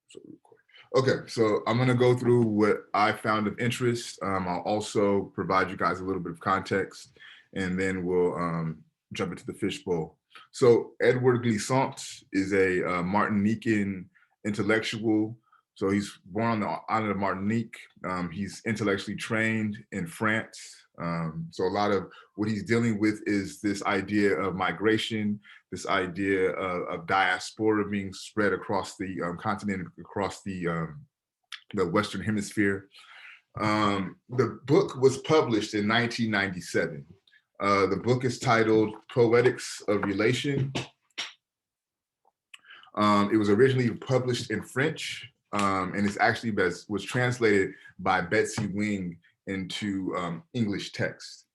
So okay, so I'm gonna go through what I found of interest. I'll also provide you guys a little bit of context, and then we'll jump into the fishbowl. So Edward Glissant is a Martinican intellectual. So he's born on the island of Martinique. He's intellectually trained in France. So a lot of what he's dealing with is this idea of migration, this idea of diaspora being spread across the continent, across the Western Hemisphere. The book was published in 1997. The book is titled Poetics of Relation. It was originally published in French, and it's actually was translated by Betsy Wing into English text.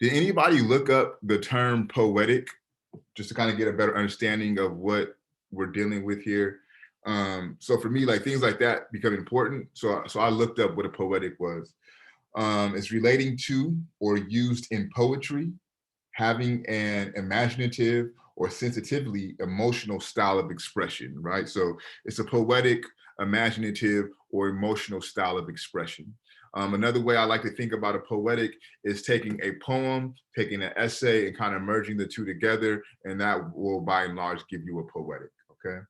Did anybody look up the term poetic just to kind of get a better understanding of what we're dealing with here? So for me, like things like that become important. So I looked up what a poetic was. It's relating to or used in poetry, having an imaginative or sensitively emotional style of expression, right? So it's a poetic, imaginative, or emotional style of expression. Another way I like to think about a poetic is taking a poem, taking an essay, and kind of merging the two together, and that will by and large give you a poetic, okay?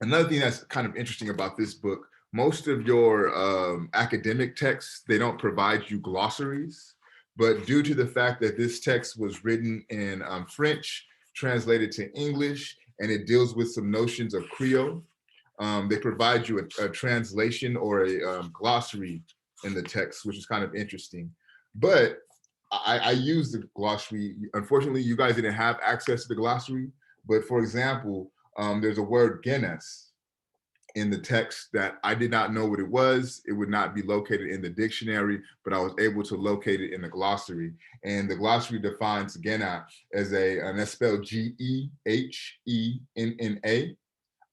Another thing that's kind of interesting about this book, most of your academic texts, they don't provide you glossaries, but due to the fact that this text was written in French, translated to English, and it deals with some notions of Creole, they provide you a translation or a glossary in the text, which is kind of interesting. But I use the glossary. Unfortunately, you guys didn't have access to the glossary. But for example, there's a word "genes" in the text that I did not know what it was. It would not be located in the dictionary, but I was able to locate it in the glossary. And the glossary defines Gena as and that's spelled Gehenna,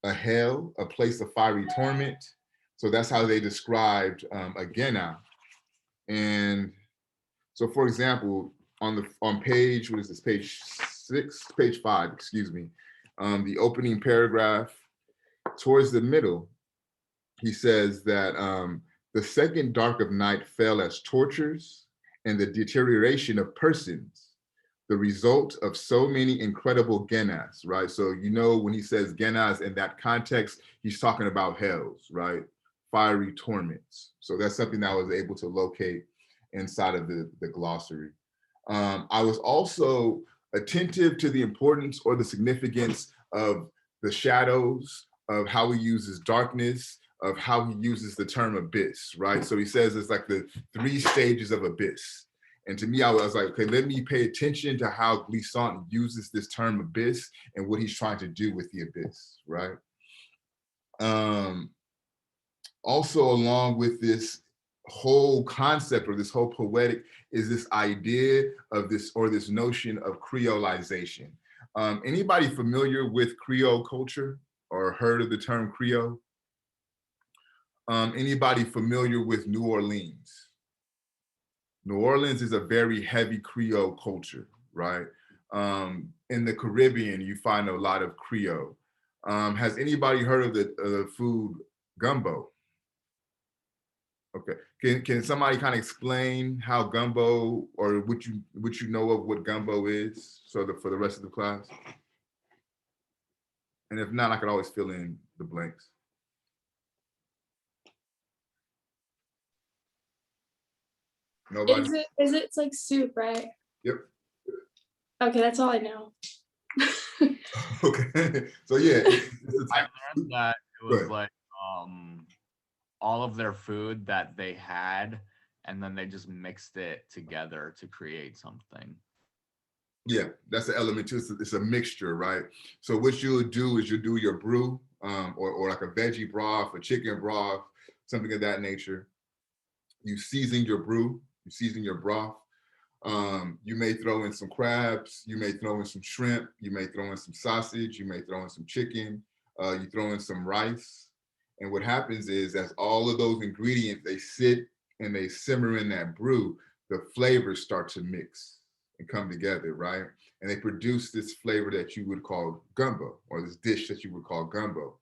a hell, a place of fiery torment. So that's how they described a Gena. And so, for example, on page, what is this, page 5, excuse me, the opening paragraph, towards the middle, he says that the second dark of night fell as tortures and the deterioration of persons, the result of so many incredible genas, right? So, you know, when he says genas in that context, he's talking about hells, right? Fiery torments. So that's something that I was able to locate inside of the glossary. I was also attentive to the importance or the significance of the shadows, of how he uses darkness, of how he uses the term abyss, right? So he says it's like the 3 stages of abyss. And to me, I was like, okay, let me pay attention to how Glissant uses this term abyss and what he's trying to do with the abyss, right? Also, along with this whole concept or this whole poetic is this idea of this or this notion of creolization. Anybody familiar with Creole culture or heard of the term Creole? Anybody familiar with New Orleans? New Orleans is a very heavy Creole culture, right? In the Caribbean, you find a lot of Creole. Has anybody heard of the food gumbo? Okay, can somebody kind of explain how gumbo, or what you know of what gumbo is, so that for the rest of the class? And if not, I could always fill in the blanks. Nobody? Is it like soup, right? Yep. Okay, that's all I know. Okay, so yeah, I learned that it was like all of their food that they had, and then they just mixed it together to create something. Yeah, that's the element too. It's a mixture, right? So what you'll do is you'll do your brew, or like a veggie broth, a chicken broth, something of that nature. You season your brew, you season your broth. You may throw in some crabs, you may throw in some shrimp, you may throw in some sausage, you may throw in some chicken, you throw in some rice. And what happens is, as all of those ingredients, they sit and they simmer in that brew, the flavors start to mix. and come together, right? And they produce this flavor that you would call gumbo, or this dish that you would call gumbo.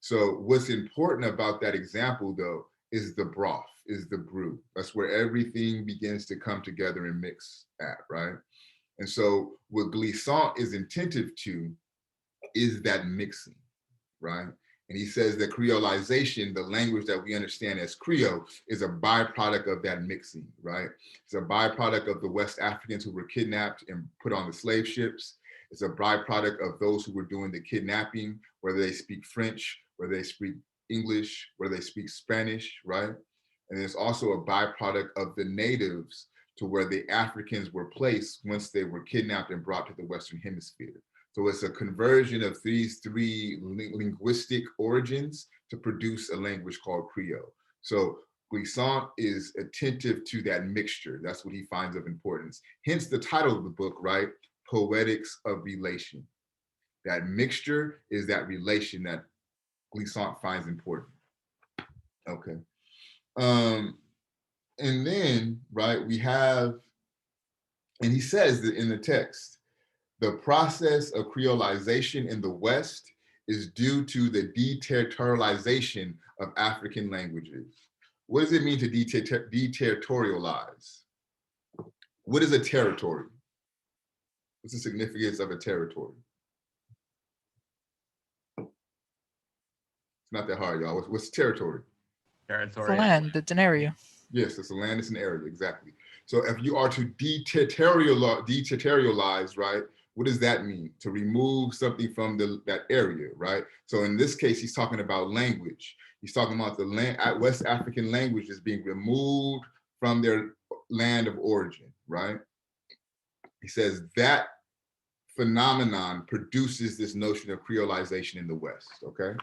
So what's important about that example, though, is the broth, is the brew. That's where everything begins to come together and mix at, right? And so what glissant is attentive to is that mixing, right? And he says that creolization, the language that we understand as Creole, is a byproduct of that mixing, right? It's a byproduct of the West Africans who were kidnapped and put on the slave ships. It's a byproduct of those who were doing the kidnapping, whether they speak French, whether they speak English, whether they speak Spanish, right? And it's also a byproduct of the natives to where the Africans were placed once they were kidnapped and brought to the Western Hemisphere. So it's a conversion of these three linguistic origins to produce a language called Creole. So Glissant is attentive to that mixture. That's what he finds of importance. Hence the title of the book, right? Poetics of Relation. That mixture is that relation that Glissant finds important. Okay. And then, right, we have, and he says that in the text, the process of creolization in the West is due to the deterritorialization of African languages. What does it mean to deterritorialize? What is a territory? What's the significance of a territory? It's not that hard, y'all. What's territory? Territory. It's land, it's an area. Yes, it's a land, it's an area, exactly. So if you are to deterritorialize, right, what does that mean? To remove something from that area, right? So in this case, he's talking about language. He's talking about the West African languages being removed from their land of origin, right? He says that phenomenon produces this notion of creolization in the West, okay?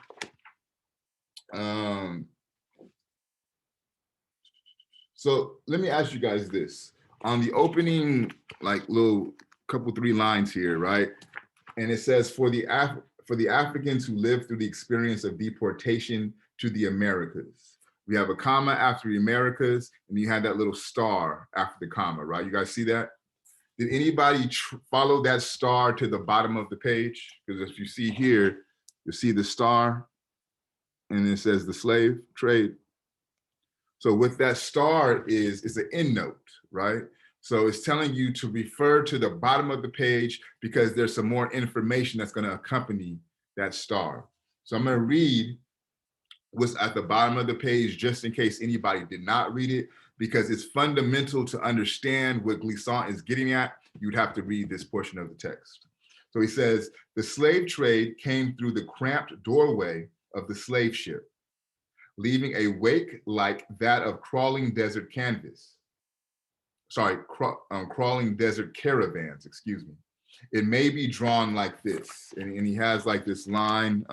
So let me ask you guys this. On the opening, like little couple, 3 lines here, right? And it says, for the Africans who lived through the experience of deportation to the Americas. We have a comma after the Americas, and you had that little star after the comma, right? You guys see that? Did anybody follow that star to the bottom of the page? Because if you see here, you see the star, and it says the slave trade. So what that star is an end note, right? So it's telling you to refer to the bottom of the page because there's some more information that's going to accompany that star. So I'm going to read what's at the bottom of the page just in case anybody did not read it, because it's fundamental to understand what Glissant is getting at. You'd have to read this portion of the text. So he says, the slave trade came through the cramped doorway of the slave ship, leaving a wake like that of crawling desert canvas. Sorry, crawling desert caravans, excuse me. It may be drawn like this. And he has like this line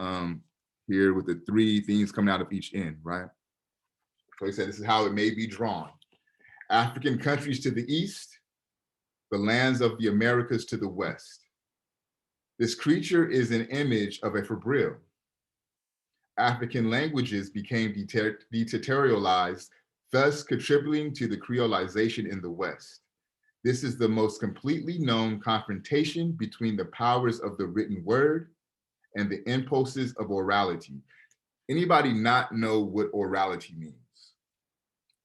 here with the 3 things coming out of each end, right? So he said, this is how it may be drawn. African countries to the east, the lands of the Americas to the west. This creature is an image of a fabril. African languages became deterritorialized, thus contributing to the creolization in the West. This is the most completely known confrontation between the powers of the written word and the impulses of orality. Anybody not know what orality means?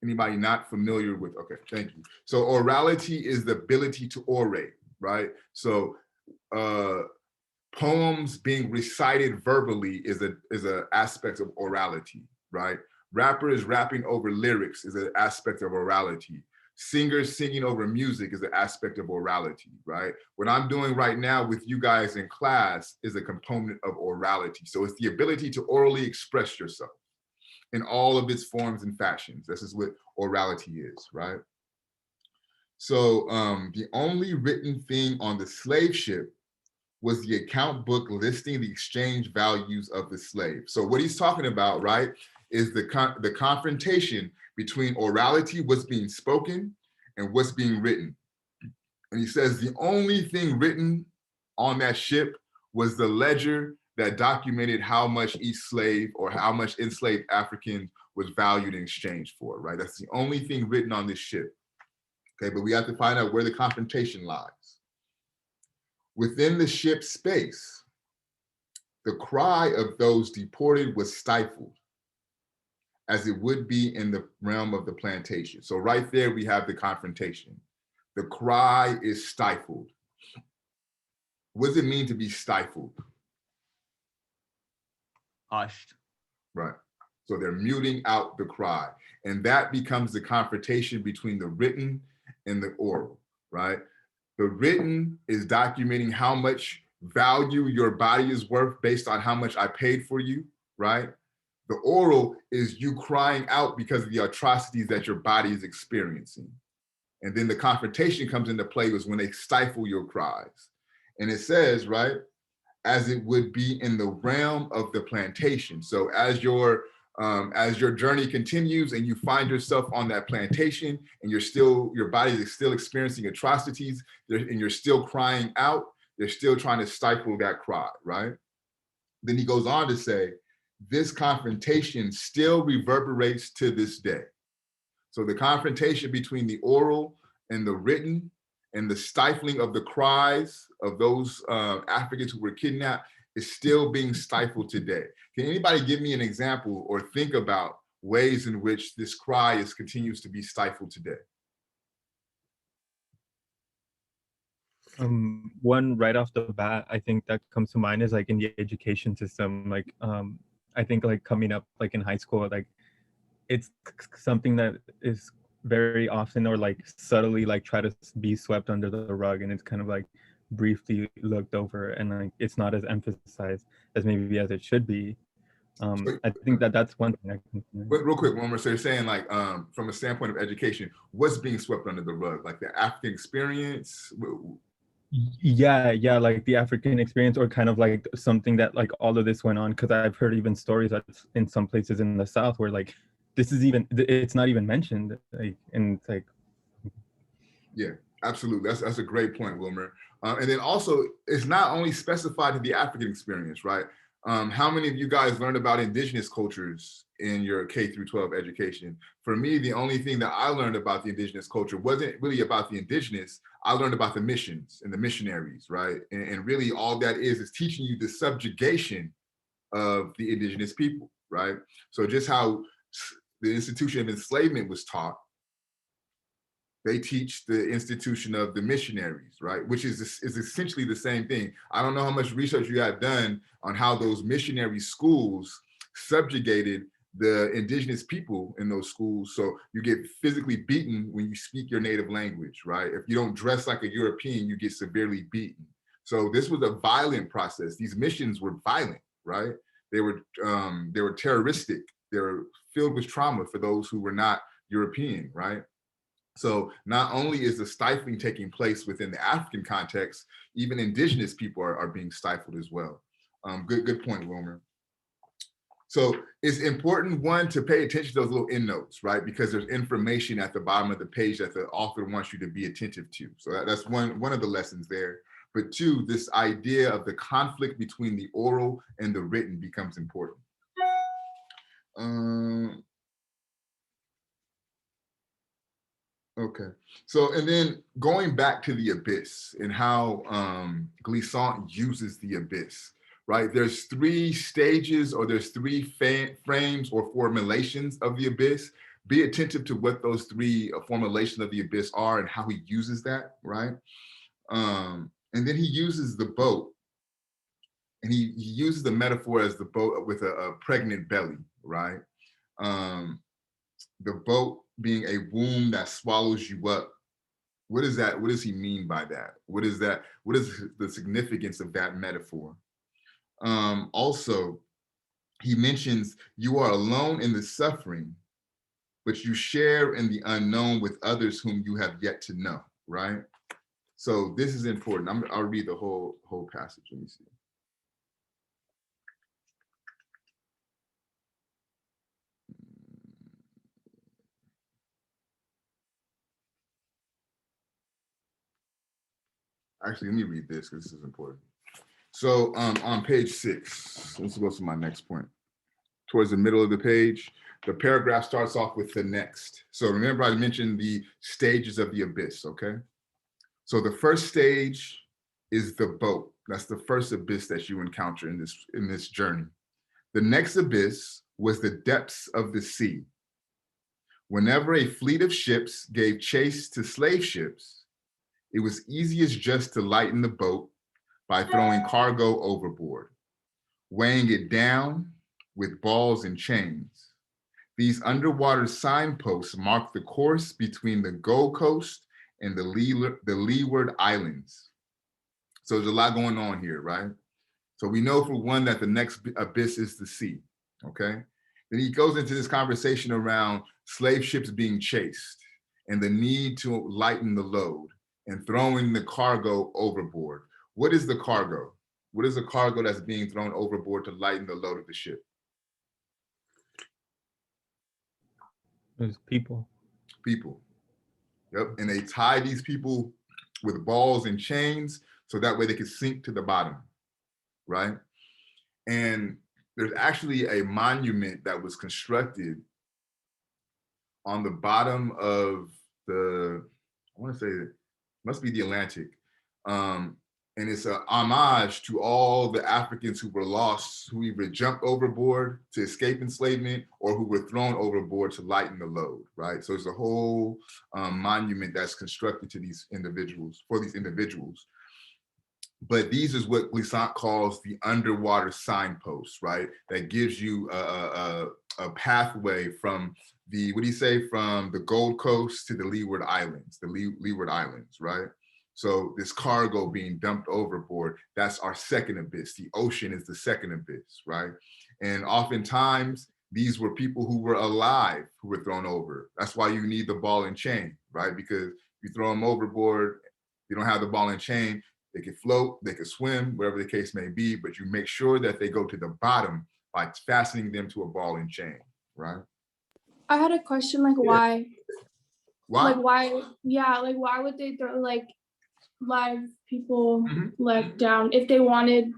Anybody not familiar with, okay, thank you. So orality is the ability to orate, right? So poems being recited verbally is an aspect of orality, right? Rappers rapping over lyrics is an aspect of orality. Singers singing over music is an aspect of orality, right? What I'm doing right now with you guys in class is a component of orality. So it's the ability to orally express yourself in all of its forms and fashions. This is what orality is, right? So the only written thing on the slave ship was the account book listing the exchange values of the slave. So what he's talking about, right, is the confrontation between orality, what's being spoken, and what's being written. And he says the only thing written on that ship was the ledger that documented how much each slave or how much enslaved African was valued in exchange for, right? That's the only thing written on this ship. Okay, but we have to find out where the confrontation lies. Within the ship's space, the cry of those deported was stifled, as it would be in the realm of the plantation. So right there, we have the confrontation. The cry is stifled. What does it mean to be stifled? Hushed. Right. So they're muting out the cry. And that becomes the confrontation between the written and the oral, right? The written is documenting how much value your body is worth based on how much I paid for you, right? The oral is you crying out because of the atrocities that your body is experiencing. And then the confrontation comes into play is when they stifle your cries. And it says, right, as it would be in the realm of the plantation. So as your journey continues and you find yourself on that plantation and your body is still experiencing atrocities and you're still crying out, they're still trying to stifle that cry, right? Then he goes on to say, this confrontation still reverberates to this day. So the confrontation between the oral and the written and the stifling of the cries of those Africans who were kidnapped is still being stifled today. Can anybody give me an example or think about ways in which this cry continues to be stifled today? One right off the bat, I think that comes to mind is like in the education system. Like, I think like coming up like in high school, like it's something that is very often or like subtly like try to be swept under the rug, and it's kind of like briefly looked over, and like it's not as emphasized as maybe as it should be. I think that's one thing I can. But real quick, one more. So you're saying like from a standpoint of education, what's being swept under the rug? Like the African experience? Yeah, like the African experience, or kind of like something that like all of this went on, because I've heard even stories that in some places in the South where like this is even, it's not even mentioned, like, and it's like. Yeah, absolutely. That's a great point, Wilmer. And then also, it's not only specified to the African experience, right? How many of you guys learned about indigenous cultures in your K through 12 education? For me, the only thing that I learned about the indigenous culture wasn't really about the indigenous. I learned about the missions and the missionaries, right? And really all that is teaching you the subjugation of the indigenous people, right? So just how the institution of enslavement was taught, they teach the institution of the missionaries, right? Which is essentially the same thing. I don't know how much research you have done on how those missionary schools subjugated the indigenous people in those schools. So you get physically beaten when you speak your native language, right? If you don't dress like a European, you get severely beaten. So this was a violent process. These missions were violent, right? They were terroristic. They were filled with trauma for those who were not European, right? So not only is the stifling taking place within the African context, even indigenous people are being stifled as well. Good point, Wilmer. So it's important, one, to pay attention to those little endnotes, right? Because there's information at the bottom of the page that the author wants you to be attentive to. So that's one of the lessons there. But two, this idea of the conflict between the oral and the written becomes important. Okay, so and then going back to the abyss and how Glissant uses the abyss, right? There's three stages or there's three frames or formulations of the abyss. Be attentive to what those three formulations of the abyss are and how he uses that, right? And then he uses the boat, and he uses the metaphor as the boat with a pregnant belly, right? The boat being a womb that swallows you up. What is that? What does he mean by that? What is that? What is the significance of that metaphor? Also, he mentions you are alone in the suffering, but you share in the unknown with others whom you have yet to know, right? So this is important. I'll read the whole passage. Let me see. Actually, let me read this because this is important. So on page 6, let's go to my next point. Towards the middle of the page, the paragraph starts off with the next. So remember I mentioned the stages of the abyss, okay? So the first stage is the boat. That's the first abyss that you encounter in this journey. The next abyss was the depths of the sea. Whenever a fleet of ships gave chase to slave ships, it was easiest just to lighten the boat by throwing cargo overboard, weighing it down with balls and chains. These underwater signposts mark the course between the Gold Coast and the Leeward Islands. So there's a lot going on here, right? So we know for one that the next abyss is the sea, okay? Then he goes into this conversation around slave ships being chased and the need to lighten the load and throwing the cargo overboard. What is the cargo? What is the cargo that's being thrown overboard to lighten the load of the ship? There's people. People. Yep. And they tie these people with balls and chains so that way they could sink to the bottom, right? And there's actually a monument that was constructed on the bottom of the, I want to say it must be the Atlantic. And it's an homage to all the Africans who were lost, who either jumped overboard to escape enslavement or who were thrown overboard to lighten the load, right? So it's a whole monument that's constructed to these individuals, for these individuals. But these is what Glissant calls the underwater signposts, right? That gives you a pathway from the, what do you say, from the Gold Coast to the Leeward Islands, Leeward Islands, right? So this cargo being dumped overboard, that's our second abyss. The ocean is the second abyss, right? And oftentimes, these were people who were alive who were thrown over. That's why you need the ball and chain, right? Because you throw them overboard, you don't have the ball and chain, they can float, they can swim, whatever the case may be, but you make sure that they go to the bottom by fastening them to a ball and chain, right? I had a question, like why? Why? Like why? Yeah, like why would they throw like live people like down if they wanted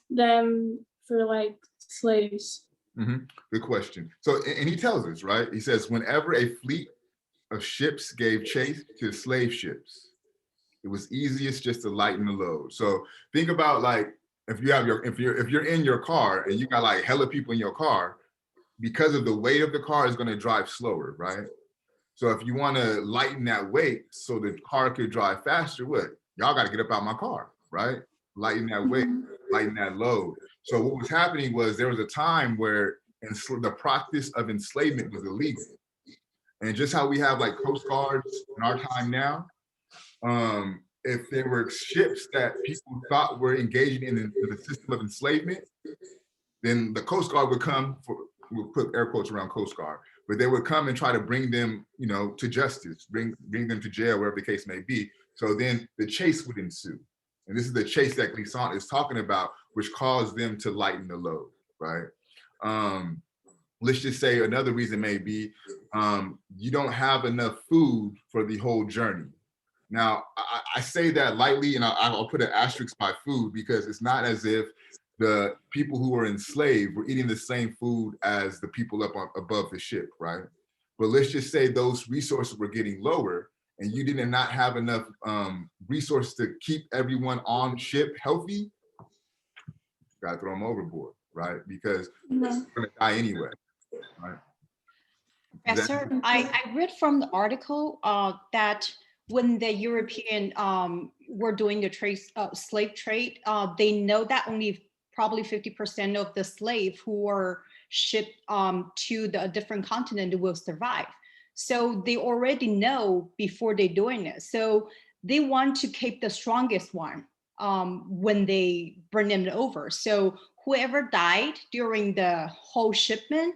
them for like slaves? Good question. So, and he tells us, right? He says, whenever a fleet of ships gave chase to slave ships, it was easiest just to lighten the load. So think about like if you have your if you're in your car and you got like hella people in your car, because of the weight of the car is going to drive slower, right? So if you want to lighten that weight so the car could drive faster, what? Y'all got to get up out my car, right? Lighten that weight, lighten that load. So what was happening was there was a time where the practice of enslavement was illegal. And just how we have like coast guards in our time now, if there were ships that people thought were engaging in the system of enslavement, then the Coast Guard would come for, we'll put air quotes around Coast Guard, but they would come and try to bring them, you know, to justice, bring them to jail, wherever the case may be. So then the chase would ensue. And this is the chase that Glissant is talking about, which caused them to lighten the load, right? Let's just say another reason may be you don't have enough food for the whole journey. Now, I say that lightly, and I'll put an asterisk by food because it's not as if the people who were enslaved were eating the same food as the people up above the ship, right? But let's just say those resources were getting lower and you did not have enough resources to keep everyone on ship healthy, gotta throw them overboard, right? Because they're gonna die anyway, right? Professor, I read from the article that when the European were doing the slave trade, they know that only probably 50% of the slave who were shipped to the different continent will survive. So they already know before they're doing it. So they want to keep the strongest one when they bring them over. So whoever died during the whole shipment,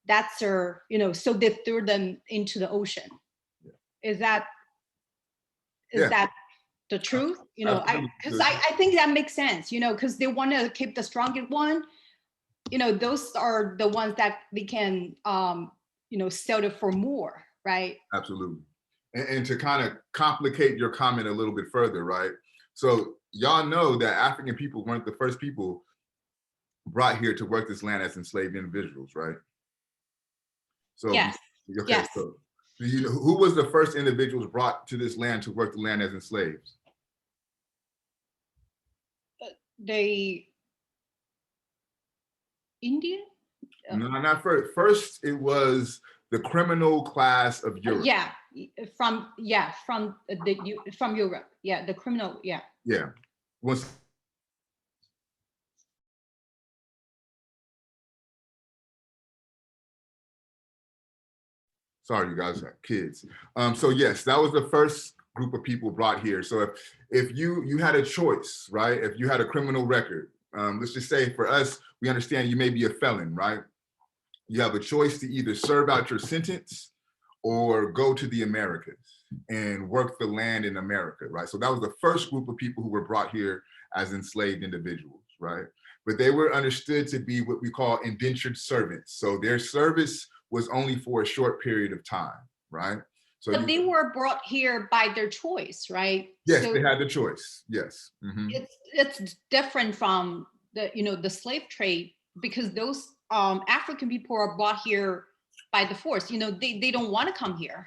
that's their, you know, so they threw them into the ocean. Is that that the truth? You know, because I think that makes sense, you know, because they want to keep the strongest one. You know, those are the ones that they can, you know, sell it for more, right? Absolutely. And to kind of complicate your comment a little bit further, right? So y'all know that African people weren't the first people brought here to work this land as enslaved individuals, right? So, yes. Okay, yes. So who was the first individuals brought to this land to work the land as enslaved? the Indian? No, not first. First, it was the criminal class of Europe. Yeah, from from Europe. Yeah, the criminal. Yeah. Yeah. Once sorry, you guys have kids. So yes, that was the first group of people brought here. So if you had a choice, right? If you had a criminal record, let's just say for us, we understand you may be a felon, right? You have a choice to either serve out your sentence or go to the Americas and work the land in America, right? So that was the first group of people who were brought here as enslaved individuals, right? But they were understood to be what we call indentured servants. So their service was only for a short period of time, right? So But they were brought here by their choice, right? Yes, so they had the choice. Yes. it's different from the the slave trade, because those African people are brought here by the force. They don't want to come here.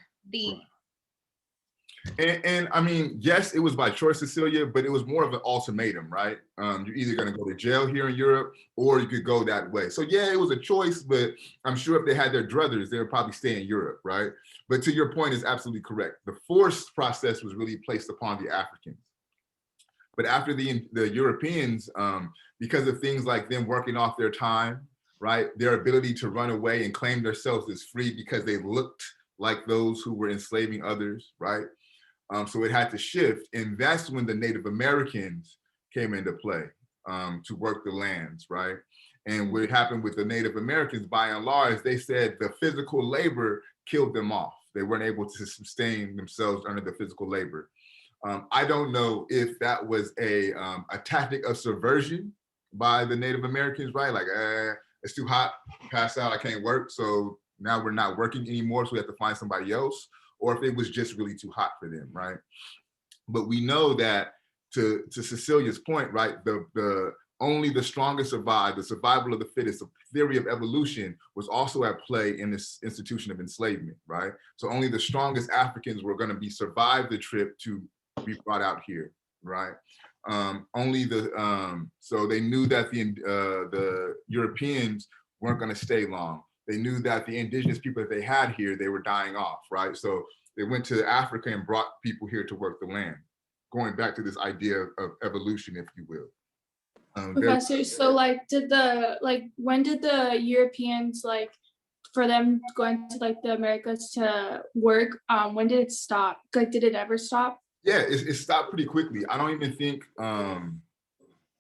And I mean, yes, it was by choice, Cecilia, but it was more of an ultimatum, right? You're either going to go to jail here in Europe, or you could go that way. So yeah, it was a choice, but I'm sure if they had their druthers, they would probably stay in Europe, right? But to your point is absolutely correct. The forced process was really placed upon the Africans. But after the Europeans, because of things like them working off their time, right? Their ability to run away and claim themselves as free because they looked like those who were enslaving others, right? So it had to shift. And that's when the Native Americans came into play to work the lands, right? And what happened with the Native Americans, by and large, they said the physical labor killed them off. They weren't able to sustain themselves under the physical labor. I don't know if that was a tactic of subversion by the Native Americans, right? Like, it's too hot, pass out, I can't work. So now we're not working anymore, so we have to find somebody else. Or if it was just really too hot for them, right? But we know that, to Cecilia's point, right, only the strongest survive, the survival of the fittest, the theory of evolution was also at play in this institution of enslavement, right? So only the strongest Africans were gonna survive the trip to be brought out here, right? So they knew that the Europeans weren't gonna stay long. They knew that the indigenous people that they had here, they were dying off, right? So they went to Africa and brought people here to work the land, going back to this idea of evolution, if you will. Professor, so when did the Europeans, for them going to the Americas to work, when did it stop? Did it ever stop? Yeah, it stopped pretty quickly. I don't even think,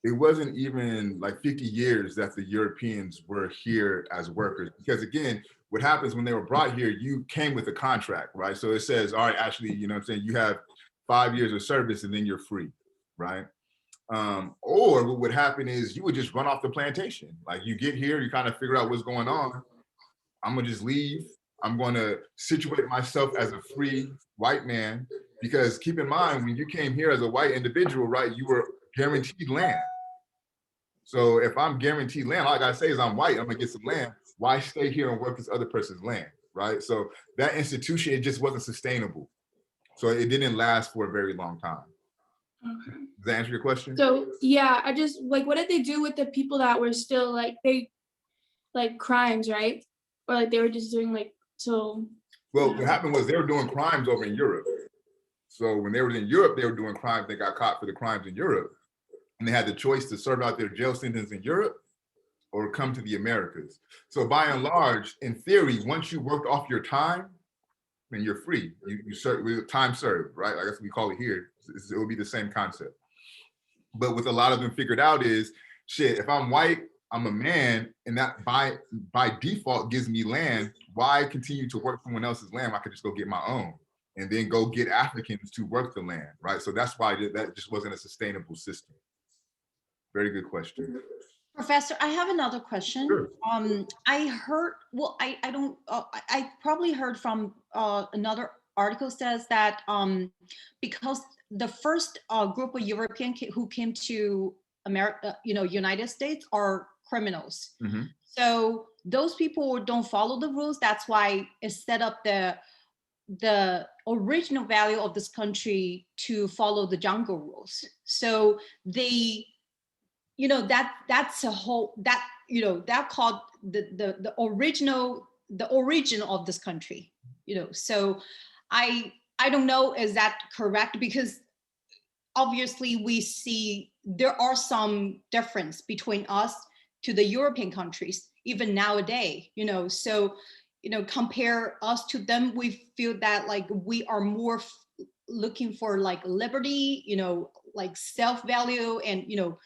it wasn't even 50 years that the Europeans were here as workers. Because again, what happens when they were brought here, you came with a contract, right? So it says, all right, actually, you know what I'm saying, you have 5 years of service and then you're free, right? Or what would happen is you would just run off the plantation. Like, you get here, you kind of figure out what's going on. I'm gonna just leave. I'm gonna situate myself as a free white man, because keep in mind, when you came here as a white individual, right, you were guaranteed land. So if I'm guaranteed land, all I gotta say is I'm white, I'm gonna get some land. Why stay here and work this other person's land, right? So that institution, it just wasn't sustainable. So it didn't last for a very long time. Okay. Does that answer your question? So yeah, I just what did they do with the people that were still crimes, right? Or they were just doing so. Well, what happened was they were doing crimes over in Europe. So when they were in Europe, they were doing crimes. They got caught for the crimes in Europe. And they had the choice to serve out their jail sentence in Europe or come to the Americas. So by and large, in theory, once you worked off your time, then you're free. You serve with time served, right? I guess we call it here. It would be the same concept. But what a lot of them figured out is, shit, if I'm white, I'm a man, and that by default gives me land. Why continue to work someone else's land? I could just go get my own and then go get Africans to work the land, right? So that's why that just wasn't a sustainable system. Very good question. Professor, I have another question. Sure. I heard, well, I don't, I probably heard from another article says that because the first group of European who came to America, United States are criminals. Mm-hmm. So those people don't follow the rules. That's why it set up the original value of this country to follow the jungle rules. So they you know, that's a whole, that, you know, that called the origin of this country, you know. So I don't know, is that correct? Because obviously we see there are some difference between us to the European countries, even nowadays, you know. So, you know, compare us to them, we feel that like we are more looking for like liberty, you know, like self-value. And, you know,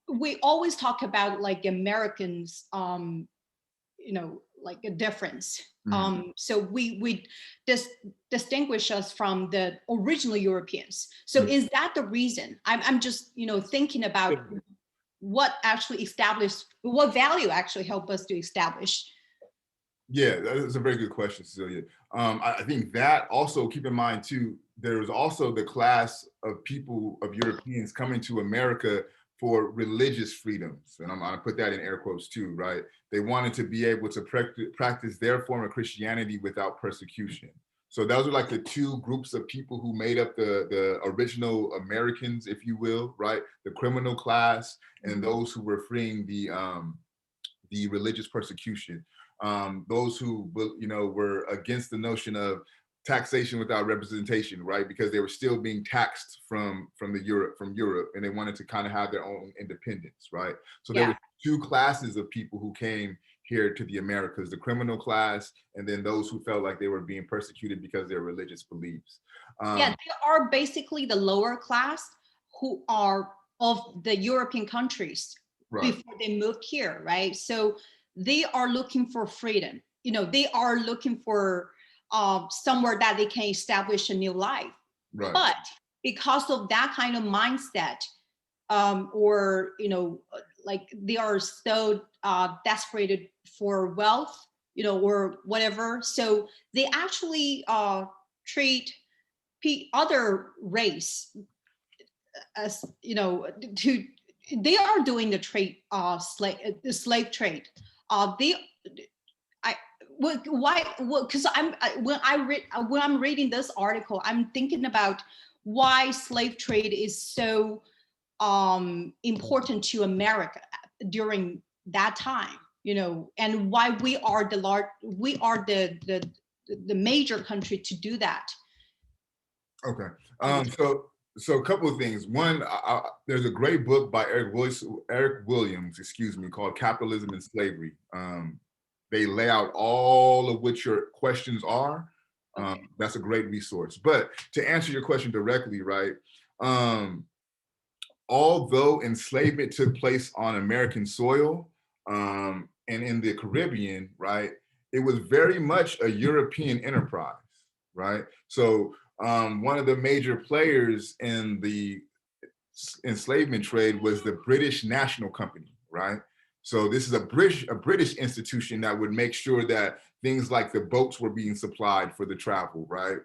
we always talk about like Americans, you know, like a difference. So we distinguish us from the original Europeans. So is that the reason? I'm just, you know, thinking about what actually established, what value actually helped us to establish. Yeah, that is a very good question, Cecilia. I think that also, keep in mind too, there was also the class of people, of Europeans coming to America for religious freedoms. And I'm gonna put that in air quotes too, right? They wanted to be able to practice their form of Christianity without persecution. So those are like the two groups of people who made up the original Americans, if you will, right? The criminal class and those who were freeing the religious persecution. Those who, you know, were against the notion of taxation without representation, right? Because they were still being taxed from Europe, and they wanted to kind of have their own independence, right? So there were two classes of people who came here to the Americas: the criminal class, and then those who felt like they were being persecuted because of their religious beliefs. Yeah, they are basically the lower class who are of the European countries before they moved here, right? So they are looking for freedom. You know, they are looking for somewhere that they can establish a new life. Right. But because of that kind of mindset, or, you know, like they are so desperate for wealth, you know, or whatever. So they actually treat other race as, you know, to, they are doing the trade, the slave trade. They, why? Because when I'm reading this article, I'm thinking about why slave trade is so important to America during that time, you know, and why we are the major country to do that. Okay. So a couple of things. One, there's a great book by Eric Williams, called Capitalism and Slavery. They lay out all of what your questions are. That's a great resource. But to answer your question directly, right? Although enslavement took place on American soil and in the Caribbean, right? It was very much a European enterprise, right? So one of the major players in the enslavement trade was the British National Company, right? So this is a British institution that would make sure that things like the boats were being supplied for the travel, right?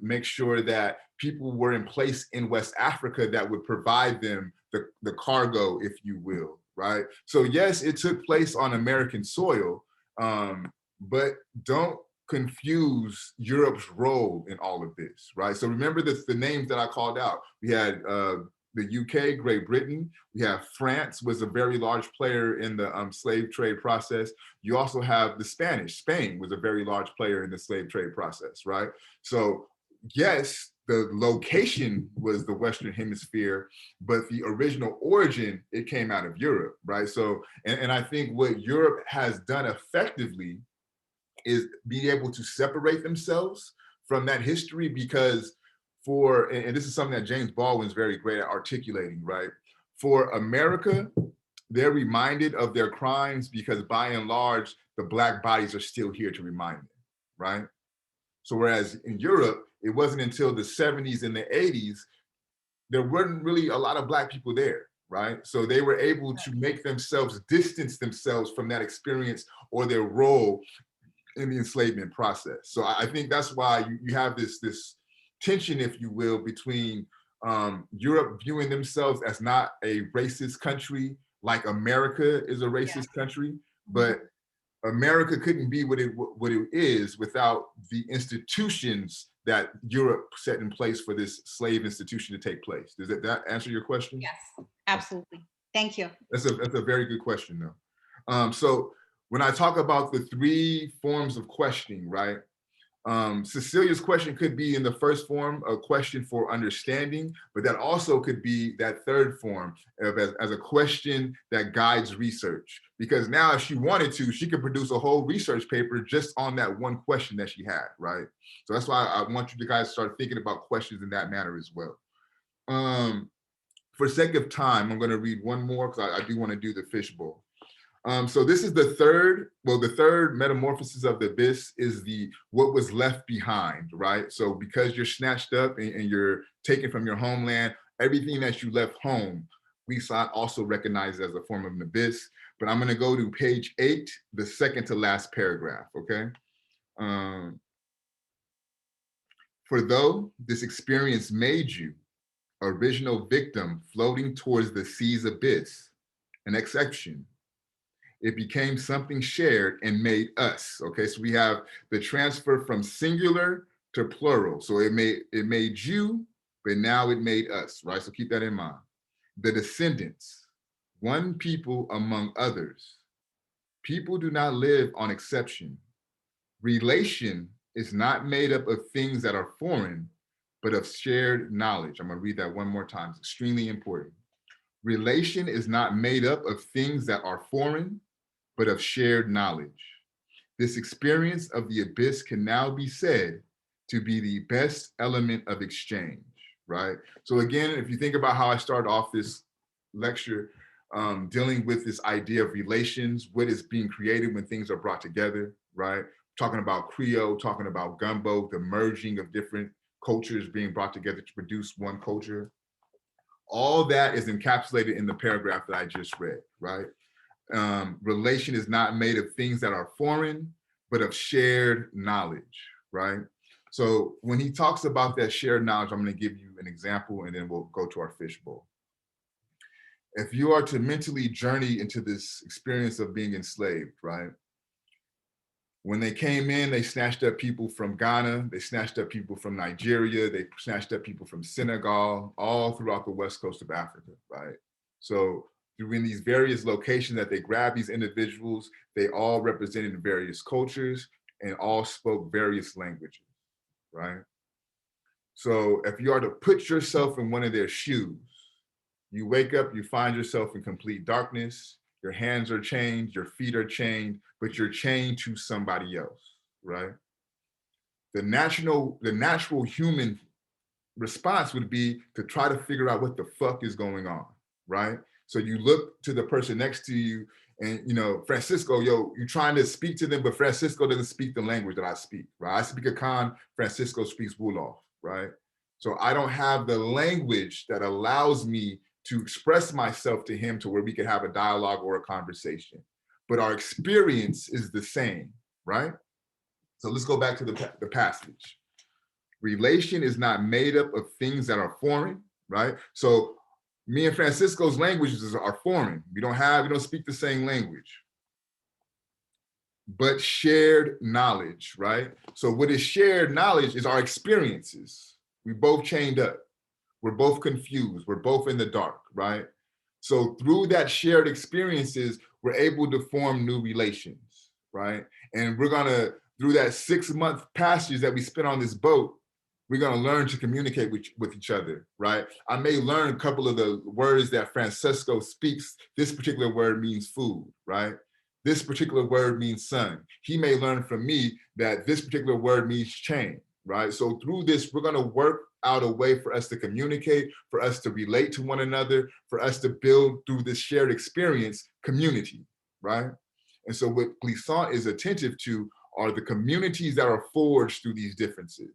Make sure that people were in place in West Africa that would provide them the cargo, if you will, right? So yes, it took place on American soil, but don't confuse Europe's role in all of this, right? So remember the names that I called out. We had the UK, Great Britain. We have France was a very large player in the slave trade process. You also have the Spanish. Spain was a very large player in the slave trade process, right? So yes, the location was the Western Hemisphere, but the original origin, it came out of Europe, right? So, and I think what Europe has done effectively is be able to separate themselves from that history, because and this is something that James Baldwin's very great at articulating, right? For America, they're reminded of their crimes because by and large, the Black bodies are still here to remind them, right? So whereas in Europe, it wasn't until the 70s and the 80s, there weren't really a lot of Black people there, right? So they were able to make themselves distance themselves from that experience or their role in the enslavement process. So I think that's why you have this tension, if you will, between Europe viewing themselves as not a racist country like America is a racist country, but America couldn't be what it is without the institutions that Europe set in place for this slave institution to take place. Does that answer your question? Yes, absolutely. Thank you. That's a very good question, though. So when I talk about the 3 forms of questioning, right? Cecilia's question could be in the first form, a question for understanding, but that also could be that third form of as a question that guides research. Because now if she wanted to, she could produce a whole research paper just on that one question that she had, right? So that's why I want you guys to start thinking about questions in that manner as well. For sake of time, I'm gonna read one more because I do want to do the fishbowl. So this is the third metamorphosis of the abyss is what was left behind, right? So because you're snatched up and you're taken from your homeland, everything that you left home, Glissant also recognized as a form of an abyss. But I'm gonna go to page 8, the second to last paragraph, okay? For though this experience made you original victim floating towards the sea's abyss, an exception, it became something shared and made us. Okay, so we have the transfer from singular to plural. So it made you, but now it made us, right? So keep that in mind. The descendants, one people among others. People do not live on exception. Relation is not made up of things that are foreign, but of shared knowledge. I'm gonna read that one more time, it's extremely important. Relation is not made up of things that are foreign, but of shared knowledge. This experience of the abyss can now be said to be the best element of exchange, right? So again, if you think about how I started off this lecture, dealing with this idea of relations, what is being created when things are brought together, right? Talking about Creole, talking about gumbo, the merging of different cultures being brought together to produce one culture. All that is encapsulated in the paragraph that I just read, right? Relation is not made of things that are foreign, but of shared knowledge, right? So when he talks about that shared knowledge, I'm going to give you an example and then we'll go to our fishbowl. If you are to mentally journey into this experience of being enslaved, right? When they came in, they snatched up people from Ghana, they snatched up people from Nigeria, they snatched up people from Senegal, all throughout the west coast of Africa, right? So in these various locations that they grabbed these individuals, they all represented various cultures and all spoke various languages, right? So if you are to put yourself in one of their shoes, you wake up, you find yourself in complete darkness, your hands are chained, your feet are chained, but you're chained to somebody else, right? The natural human response would be to try to figure out what the fuck is going on, right? So you look to the person next to you and, you know, Francisco, yo, you're trying to speak to them, but Francisco doesn't speak the language that I speak, right? I speak Akan, Francisco speaks Wolof, right? So I don't have the language that allows me to express myself to him to where we can have a dialogue or a conversation. But our experience is the same, right? So let's go back to the passage. Relation is not made up of things that are foreign, right? So me and Francisco's languages are foreign. We don't speak the same language, but shared knowledge, right? So what is shared knowledge is our experiences. We both chained up. We're both confused. We're both in the dark, right? So through that shared experiences, we're able to form new relations, right? And we're gonna, through that 6-month passage that we spent on this boat, we're gonna learn to communicate with each other, right? I may learn a couple of the words that Francisco speaks. This particular word means food, right? This particular word means sun. He may learn from me that this particular word means chain, right? So through this, we're gonna work out a way for us to communicate, for us to relate to one another, for us to build through this shared experience, community, right? And so what Glissant is attentive to are the communities that are forged through these differences.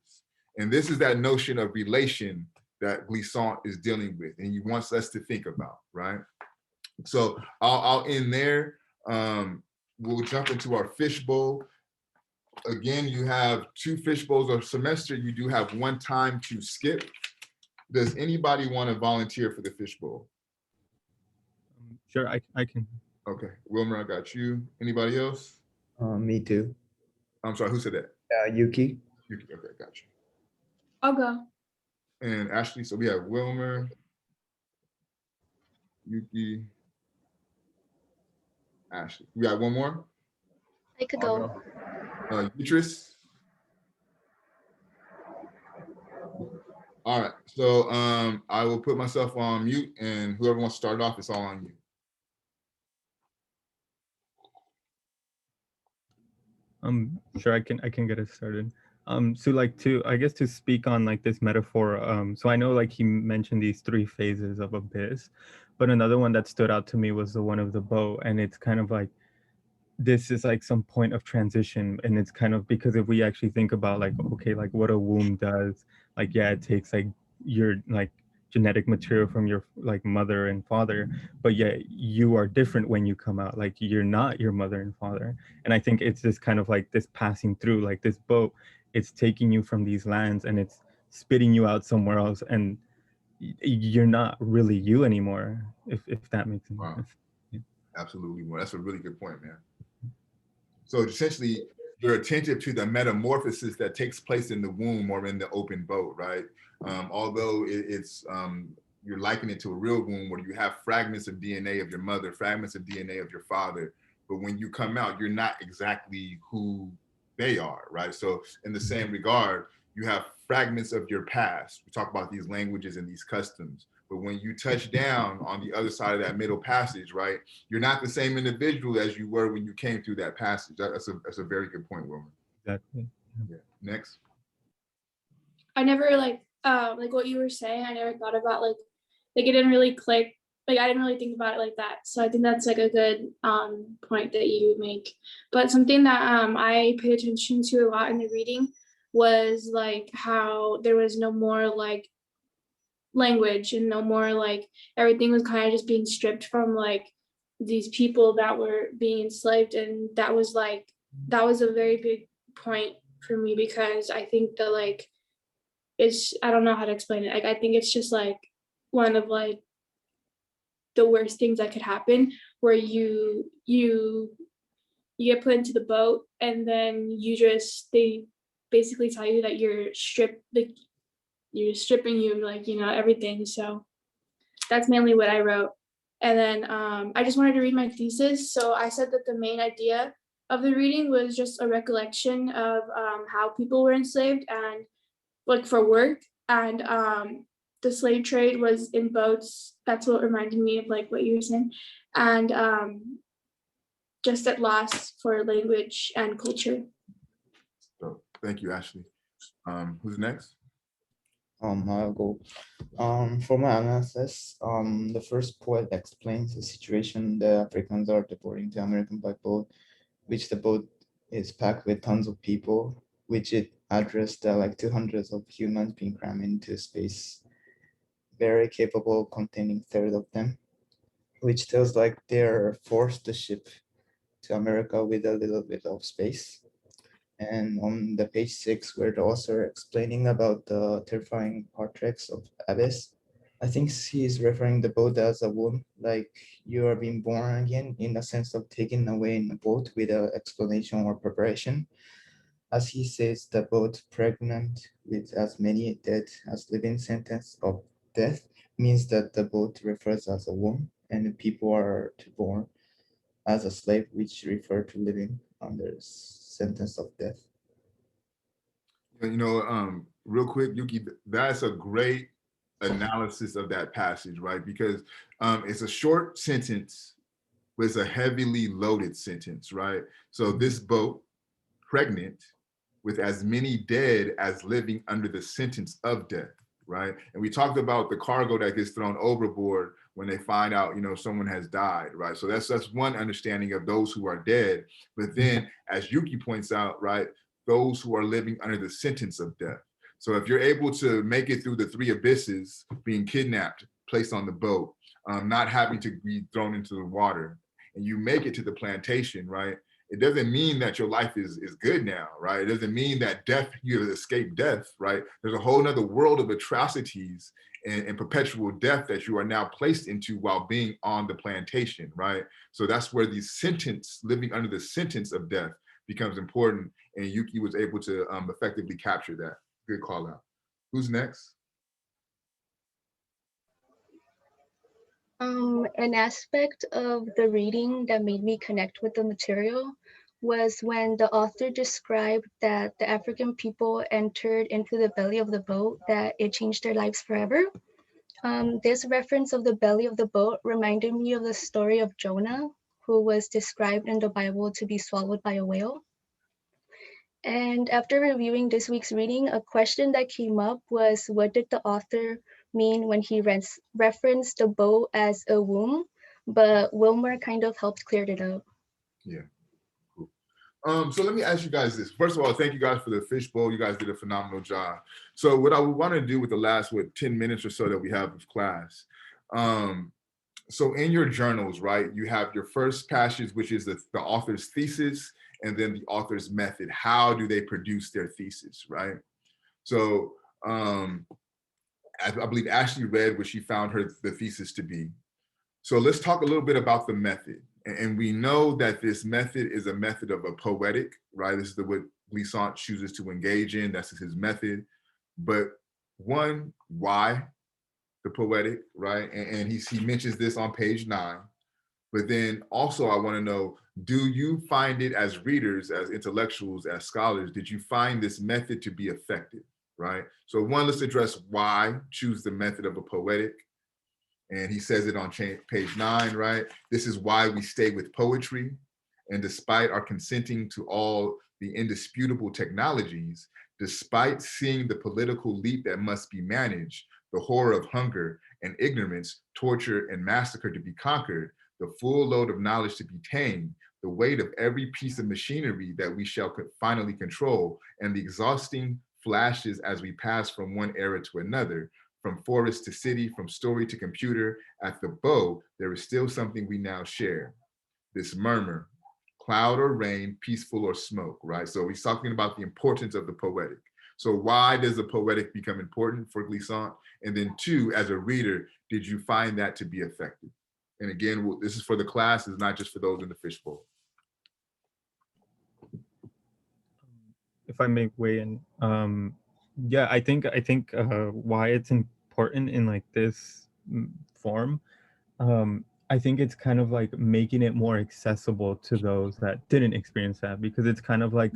And this is that notion of relation that Glissant is dealing with and he wants us to think about, right? So I'll end there. We'll jump into our fishbowl. Again, you have 2 fishbowls a semester. You do have 1 time to skip. Does anybody want to volunteer for the fishbowl? Sure, I can. Okay, Wilmer, I got you. Anybody else? Me too. I'm sorry, who said that? Yuki. Okay, got you. I'll go. and Ashley. So we have Wilmer, Yuki, Ashley. We got one more. I could I'll go. go. Uterus. All right. So I will put myself on mute, and whoever wants to start off, it's all on you. Sure, I can get it started. So like I guess to speak on like this metaphor, so I know like he mentioned these three phases of abyss, but another one that stood out to me was the one of the boat, and it's kind of like this is like some point of transition, and it's kind of because if we actually think about like, okay, like what a womb does, like yeah, it takes like your like genetic material from your like mother and father, but yet you are different when you come out, like you're not your mother and father. And I think it's this kind of like this passing through, like this boat, it's taking you from these lands and it's spitting you out somewhere else, and you're not really you anymore, if that makes any Wow. sense. Yeah. Absolutely. Well, that's a really good point, man. So essentially, you're attentive to the metamorphosis that takes place in the womb or in the open boat, right? Although it's you're likening it to a real womb where you have fragments of DNA of your mother, fragments of DNA of your father, but when you come out, you're not exactly who they are, right? So in the same regard, you have fragments of your past. We talk about these languages and these customs, but when you touch down on the other side of that middle passage, right, you're not the same individual as you were when you came through that passage. That's a very good point, Wilmer. Exactly. Yeah. Next. I never like what you were saying, I never thought about like it didn't really click. Like I didn't really think about it like that. So I think that's like a good point that you make. But something that I paid attention to a lot in the reading was like how there was no more like language and no more like everything was kind of just being stripped from like these people that were being enslaved. And that was a very big point for me, because I think that like I don't know how to explain it. Like I think it's just like one of like the worst things that could happen, where you get put into the boat and then they basically tell you that you're stripping you like everything. So that's mainly what I wrote. And then I just wanted to read my thesis. So I said that the main idea of the reading was just a recollection of how people were enslaved and like for work, and the slave trade was in boats. That's what reminded me of like what you were saying, and just at last for language and culture. So thank you, Ashley. Who's next? I'll go. For my analysis, the first poet explains the situation the Africans are deporting to American by boat, which the boat is packed with tons of people, which it addressed like 200 of humans being crammed into space, very capable of containing third of them, which tells like they're forced to ship to America with a little bit of space. And on the page 6, where the author explaining about the terrifying portraits of Abyss, I think he's referring the boat as a womb, like you are being born again in the sense of taken away in a boat without explanation or preparation. As he says, the boat pregnant with as many dead as living sentence of death means that the boat refers as a womb, and people are to born as a slave, which refer to living under sentence of death. Real quick, Yuki, that's a great analysis of that passage, right? Because it's a short sentence, but it's a heavily loaded sentence, right? So this boat, pregnant with as many dead as living under the sentence of death, right? And we talked about the cargo that gets thrown overboard when they find out, someone has died, right? So that's one understanding of those who are dead. But then, as Yuki points out, right, those who are living under the sentence of death. So if you're able to make it through the three abysses, being kidnapped, placed on the boat, not having to be thrown into the water, and you make it to the plantation, right? It doesn't mean that your life is good now, right? It doesn't mean that you have escaped death, right? There's a whole nother world of atrocities and perpetual death that you are now placed into while being on the plantation, right? So that's where the sentence, living under the sentence of death, becomes important. And Yuki was able to effectively capture that. Good call out. Who's next? An aspect of the reading that made me connect with the material was when the author described that the African people entered into the belly of the boat, that it changed their lives forever. This reference of the belly of the boat reminded me of the story of Jonah, who was described in the Bible to be swallowed by a whale. And after reviewing this week's reading, a question that came up was, what did the author mean when he referenced the boat as a womb? But Wilmer kind of helped clear it up. Yeah, cool. So let me ask you guys this. First of all, thank you guys for the fishbowl. You guys did a phenomenal job. So what I would want to do with the last, 10 minutes or so that we have of class, so in your journals, right, you have your first passage, which is the author's thesis, and then the author's method. How do they produce their thesis, right? So I believe Ashley read what she found the thesis to be. So let's talk a little bit about the method. And we know that this method is a method of a poetic, right? This is what Glissant chooses to engage in. That's his method. But one, why the poetic, right? And he mentions this on page 9. But then also I want to know, do you find it as readers, as intellectuals, as scholars, did you find this method to be effective, right? So one, let's address why choose the method of a poetic. And he says it on page 9, right? This is why we stay with poetry. And despite our consenting to all the indisputable technologies, despite seeing the political leap that must be managed, the horror of hunger and ignorance, torture and massacre to be conquered, the full load of knowledge to be tamed, the weight of every piece of machinery that we shall finally control, and the exhausting flashes as we pass from one era to another, from forest to city, from story to computer, at the bow, there is still something we now share. This murmur, cloud or rain, peaceful or smoke, right? So he's talking about the importance of the poetic. So why does the poetic become important for Glissant? And then 2, as a reader, did you find that to be effective? And again, this is for the class, it's not just for those in the fishbowl. If I may weigh in, yeah, I think why it's important in like this form, I think it's kind of like making it more accessible to those that didn't experience that, because it's kind of like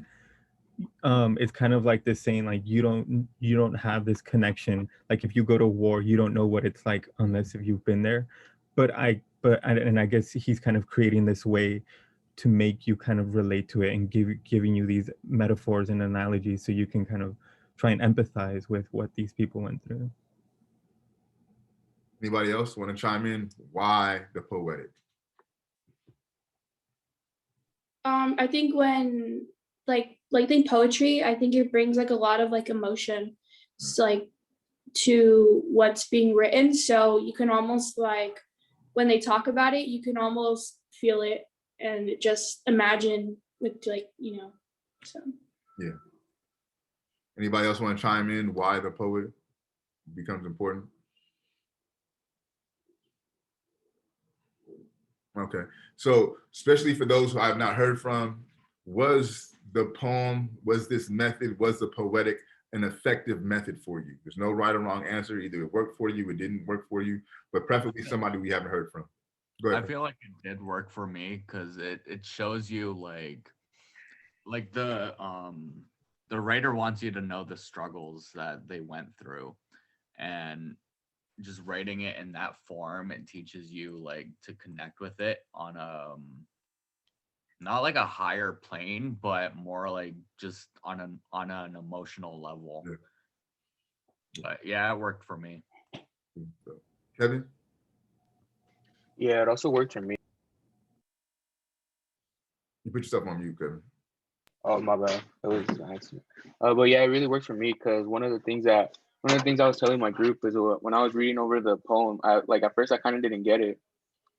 this saying, like, you don't have this connection. Like if you go to war, you don't know what it's like unless if you've been there. I guess he's kind of creating this way to make you kind of relate to it and giving you these metaphors and analogies so you can kind of try and empathize with what these people went through. Anybody else want to chime in? Why the poetic? I think when think poetry, I think it brings like a lot of like emotion, like to what's being written. So you can almost like when they talk about it, you can almost feel it and just imagine with like, so. Yeah. Anybody else want to chime in? Why the poet becomes important? Okay, so especially for those who I have not heard from, was this method, was the poetic an effective method for you? There's no right or wrong answer. Either it worked for you, it didn't work for you, but preferably somebody we haven't heard from. Go ahead. I feel like it did work for me because it shows you like the writer wants you to know the struggles that they went through, and just writing it in that form, it teaches you like to connect with it on not like a higher plane, but more like just on an emotional level. Yeah. But yeah, it worked for me. Kevin? Yeah, it also worked for me. You put yourself on mute, Kevin. Oh, my bad. It was an accident. But yeah, it really worked for me because one of the things I was telling my group is when I was reading over the poem, at first I kind of didn't get it,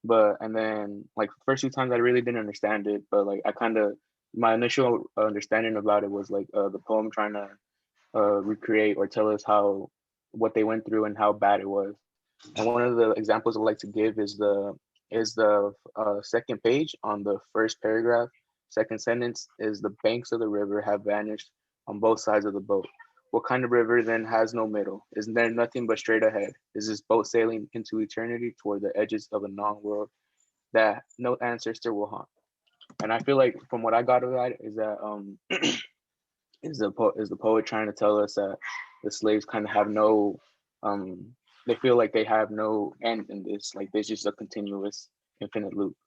and then like the first 2 times I really didn't understand it, but like my initial understanding about it was like the poem trying to recreate or tell us what they went through and how bad it was. And one of the examples I like to give is the second page on the first paragraph. Second sentence is, the banks of the river have vanished on both sides of the boat. What kind of river then has no middle? Isn't there nothing but straight ahead? Is this boat sailing into eternity toward the edges of a non-world that no ancestor will haunt? And I feel like from what I got of that is that is the poet trying to tell us that the slaves kind of have no they feel like they have no end in this, like there's just a continuous infinite loop,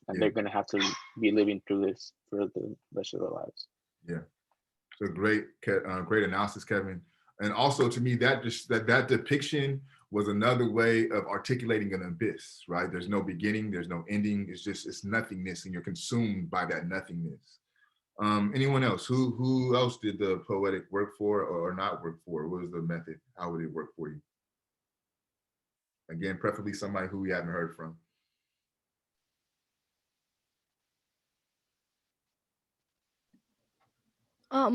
and Yeah. they're gonna have to be living through this for the rest of their lives. Yeah. So great analysis, Kevin. And also to me, that depiction was another way of articulating an abyss, right? There's no beginning, there's no ending. It's nothingness, and you're consumed by that nothingness. Anyone else? Who else did the poetic work for or not work for? What was the method? How would it work for you? Again, preferably somebody who we haven't heard from.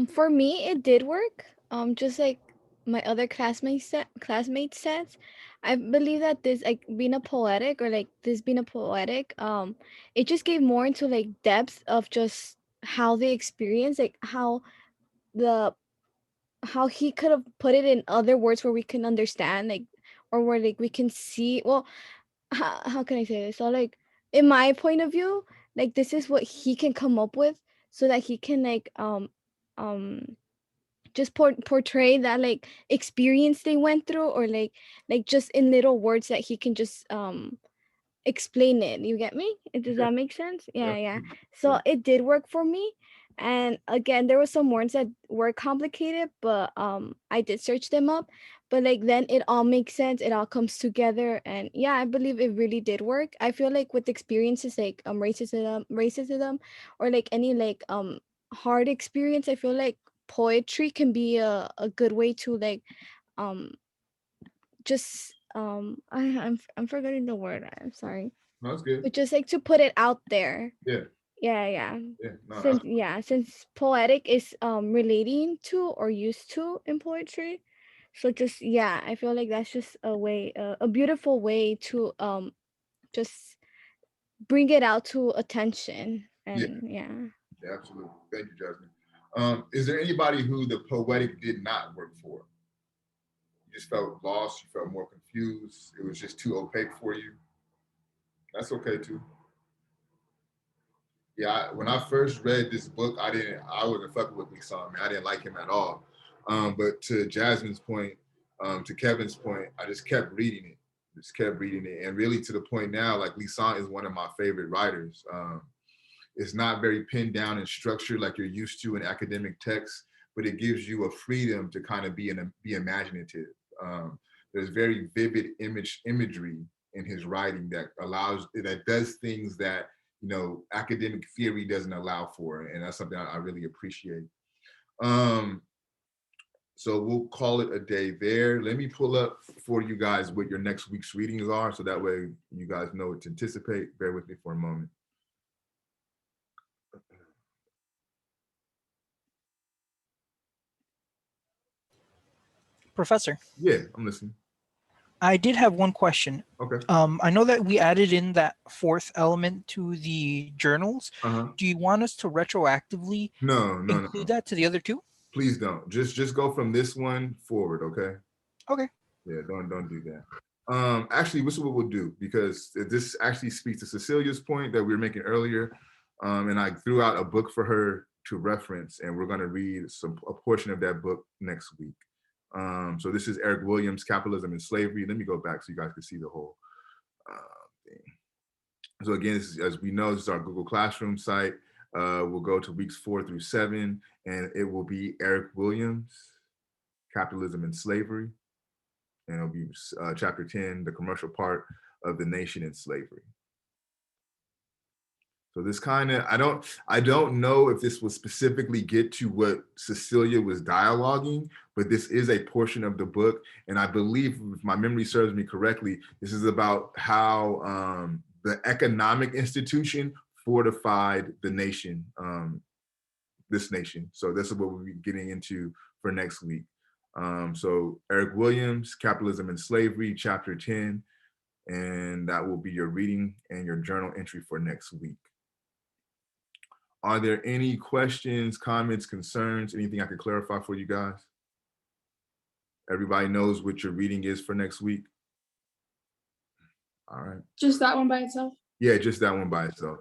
For me, it did work. Just like my other classmates said, I believe that this like being a poetic or like this being a poetic, it just gave more into like depth of just how they experience, like the how he could have put it in other words where we can understand, like, or where like we can see. Well, how can I say this? So like in my point of view, like this is what he can come up with so that he can like um just portray that like experience they went through, or like just in little words that he can just explain it. You get me? Does Yeah. that make sense? Yeah, yeah. Absolutely. So Yeah. it did work for me. And again, there were some words that were complicated, but I did search them up. But like then it all makes sense. It all comes together, and yeah, I believe it really did work. I feel like with experiences like racism, or like any like hard experience, I feel like poetry can be a good way to like um just I'm forgetting the word. I'm sorry. No, that's good. But just like to put it out there. Yeah. Yeah, yeah. Yeah. No, Since poetic is relating to or used to in poetry. So just yeah, I feel like that's just a way a beautiful way to just bring it out to attention. yeah. And yeah. Yeah, absolutely. Thank you, Jasmine. Is there anybody who the poetic did not work for? You just felt lost, you felt more confused, it was just too opaque for you? That's okay too. Yeah, when I first read this book, I wasn't fucking with Lisan, man. I didn't like him at all. But to Jasmine's point, to Kevin's point, I just kept reading it. And really to the point now, like Lisan is one of my favorite writers. It's not very pinned down and structured like you're used to in academic texts, but it gives you a freedom to kind of be imaginative. There's very vivid imagery in his writing that does things that academic theory doesn't allow for, and that's something I really appreciate. So we'll call it a day there. Let me pull up for you guys what your next week's readings are, so that way you guys know what to anticipate. Bear with me for a moment. Professor. Yeah, I'm listening. I did have one question. Okay. I know that we added in that fourth element to the journals. Do you want us to retroactively include that to the other two? Please don't. Just go from this one forward, okay? Okay. Yeah, don't do that. Actually, this is what we'll do, because this actually speaks to Cecilia's point that we were making earlier. And I threw out a book for her to reference, and we're gonna read a portion of that book next week. So this is Eric Williams, Capitalism and Slavery. Let me go back so you guys can see the whole thing. So again, as we know, this is our Google Classroom site. We'll go to weeks 4 through 7, and it will be Eric Williams, Capitalism and Slavery. And it'll be chapter 10, the commercial part of the nation and slavery. So this kind of, I don't know if this will specifically get to what Cecilia was dialoguing, but this is a portion of the book. And I believe, if my memory serves me correctly, this is about how the economic institution fortified the nation, this nation. So this is what we'll be getting into for next week. So Eric Williams, Capitalism and Slavery, chapter 10, and that will be your reading and your journal entry for next week. Are there any questions, comments, concerns, anything I could clarify for you guys? Everybody knows what your reading is for next week? All right. Just that one by itself? Yeah, just that one by itself.